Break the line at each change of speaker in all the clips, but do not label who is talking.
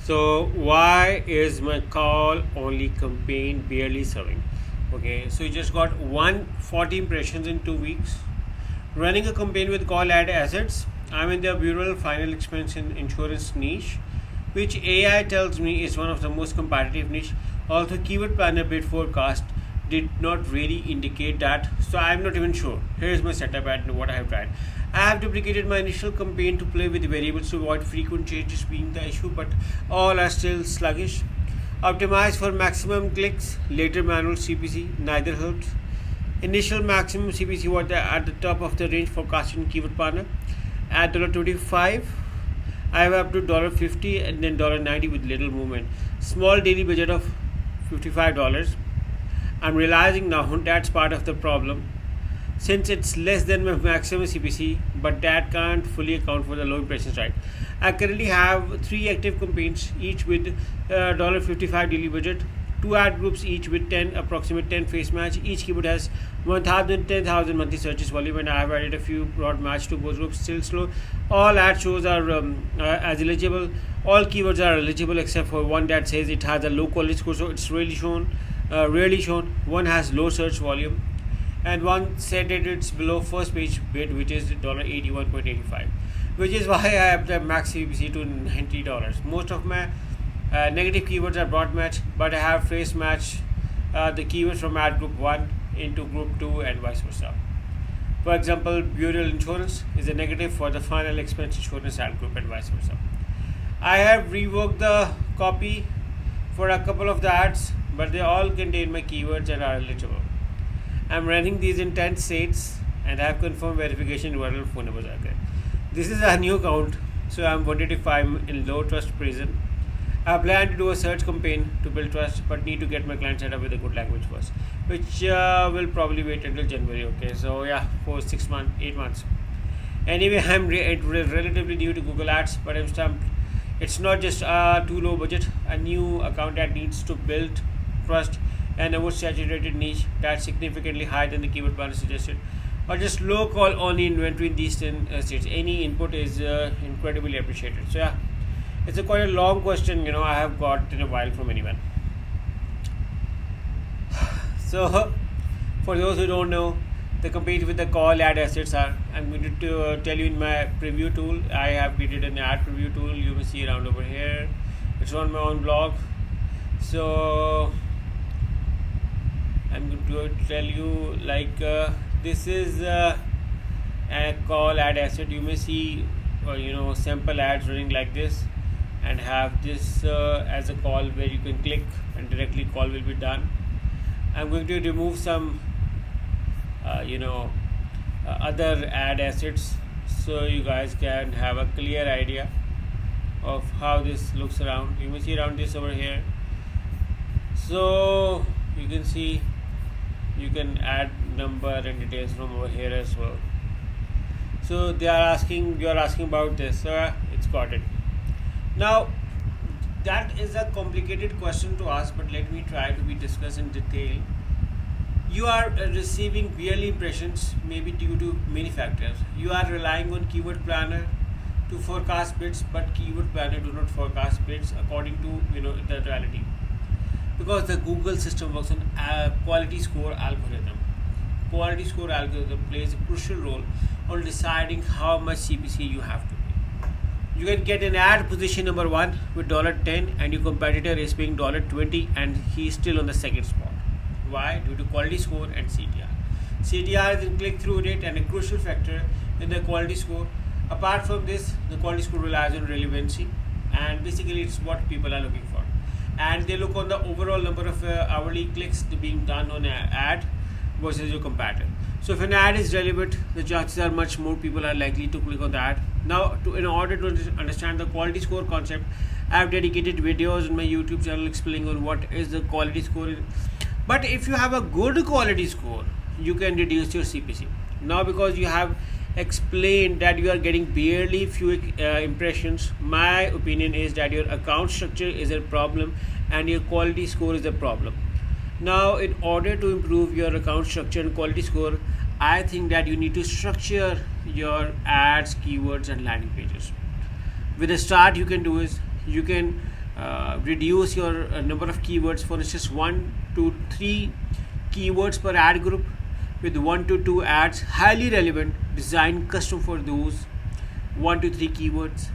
So why is my call only campaign barely serving? Okay, so you just got 140 impressions in 2 weeks. Running a campaign with call ad assets. I'm in the bureau final expense in insurance niche, which AI tells me is one of the most competitive niche. Also, keyword planner bid forecast did not really indicate that, so I'm not even sure. Here's my setup and what I have tried. I have duplicated my initial campaign to play with variables to avoid frequent changes being the issue, but all are still sluggish. Optimize for maximum clicks, later manual CPC, neither helps. Initial maximum CPC was at the top of the range forecasting keyword planner. At $25, I have up to $50 and then $90 with little movement. Small daily budget of $55. I'm realizing now that's part of the problem, since it's less than my maximum CPC, but that can't fully account for the low impressions, right? I currently have 3 active campaigns, each with $55 daily budget, 2 ad groups each with approximate 10 face match. Each keyword has 1,000, 10,000 monthly searches volume, and I have added a few broad match to both groups. Still slow. All ad shows are as eligible. All keywords are eligible except for one that says it has a low quality score, so it's really shown. Rarely shown. One has low search volume, and one said that it's below first page bid, which is $81.85, which is why I have the max CPC to $90. Most of my negative keywords are broad match, but I have face match the keywords from ad group 1 into group 2 and vice versa. For example, burial insurance is a negative for the final expense insurance ad group and vice versa. I have reworked the copy for a couple of the ads, but they all contain my keywords and are eligible. I'm running these in 10 states and I have confirmed verification URL phone numbers are correct. This is a new account, so I'm wondering if I'm in low trust prison. I plan to do a search campaign to build trust, but need to get my client set up with a good language first, which will probably wait until January. Okay, so yeah, for 6 months, 8 months. Anyway, I'm relatively new to Google Ads, but I'm stumped. It's not just too low budget. A new account that needs to build trust and oversaturated niche that's significantly higher than the keyword planner suggested, or just low call only inventory in these 10 states. Any input is incredibly appreciated. So yeah, it's quite a long question, I have got in a while from anyone. So for those who don't know, the compete with the call ad assets are, I'm going to tell you in my preview tool. I have created an ad preview tool. You will see around over here. It's on my own blog. So I'm going to tell you this is a call ad asset. You may see sample ads running like this, and have this as a call where you can click and directly call will be done. I'm going to remove some other ad assets, so you guys can have a clear idea of how this looks around. You may see around this over here, so you can see you can add number and details from over here as well. So you are asking about this, so it's got it. Now that is a complicated question to ask, but let me try to be discussed in detail. You are receiving barely impressions, maybe due to many factors. You are relying on keyword planner to forecast bids, but keyword planner do not forecast bids according to the reality, because the Google system works on quality score algorithm. Quality score algorithm plays a crucial role on deciding how much CPC you have to pay. You can get an ad position number 1 with $10, and your competitor is paying $20, and he is still on the second spot. Why? Due to quality score and CTR. CTR is in click-through rate and a crucial factor in the quality score. Apart from this, the quality score relies on relevancy, and basically it's what people are looking for. And they look on the overall number of hourly clicks being done on an ad versus your competitor. So if an ad is relevant, the chances are much more people are likely to click on the ad. Now, in order to understand the quality score concept, I have dedicated videos on my YouTube channel explaining on what is the quality score. But if you have a good quality score, you can reduce your CPC. Now, because you have explained that you are getting barely few impressions, my opinion is that your account structure is a problem and your quality score is a problem. Now, in order to improve your account structure and quality score, I think that you need to structure your ads, keywords and landing pages. With a start, you can do is you can reduce your number of keywords. For instance, 1 to 3 keywords per ad group with 1 to 2 ads, highly relevant, designed custom for those 1 to 3 keywords.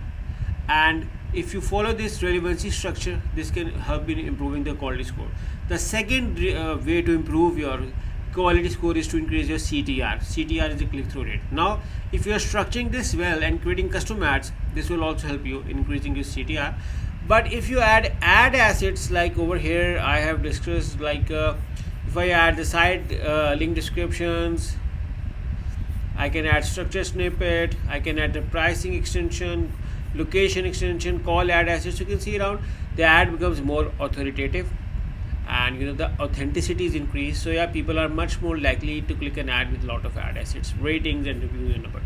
And if you follow this relevancy structure, this can help in improving the quality score. The second way to improve your quality score is to increase your CTR. CTR is the click-through rate. Now, if you are structuring this well and creating custom ads, this will also help you in increasing your CTR. But if you add ad assets, like over here I have discussed, like if I add the site link descriptions, I can add structure snippet, I can add the pricing extension, location extension, call ad assets. You can see around the ad becomes more authoritative, and the authenticity is increased. So yeah, people are much more likely to click an ad with a lot of ad assets, ratings and reviews and number.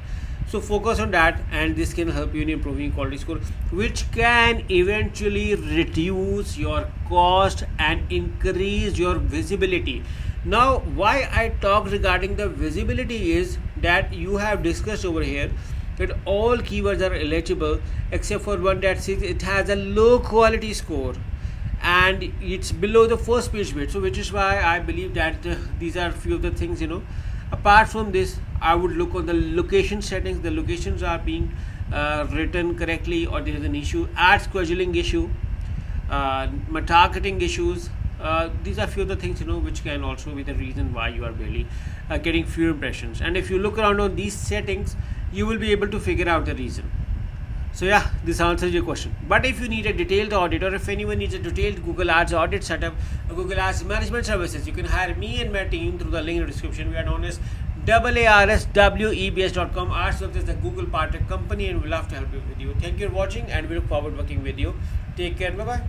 So focus on that, and this can help you in improving quality score, which can eventually reduce your cost and increase your visibility. Now, why I talk regarding the visibility is that you have discussed over here that all keywords are eligible except for one that says it has a low quality score and it's below the first page weight. So which is why I believe that these are few of the things. Apart from this, I would look on the location settings. The locations are being written correctly, or there is an issue, ad scheduling issue, targeting issues. These are few of the things which can also be the reason why you are barely getting few impressions. And if you look around on these settings, you will be able to figure out the reason. So yeah, this answers your question. But if you need a detailed audit, or if anyone needs a detailed Google Ads audit setup, or Google Ads management services, you can hire me and my team through the link in the description. We are known as AARSWEBS.com. Our service is the Google partner company, and we love to help you with you. Thank you for watching, and we look forward to working with you. Take care. Bye bye.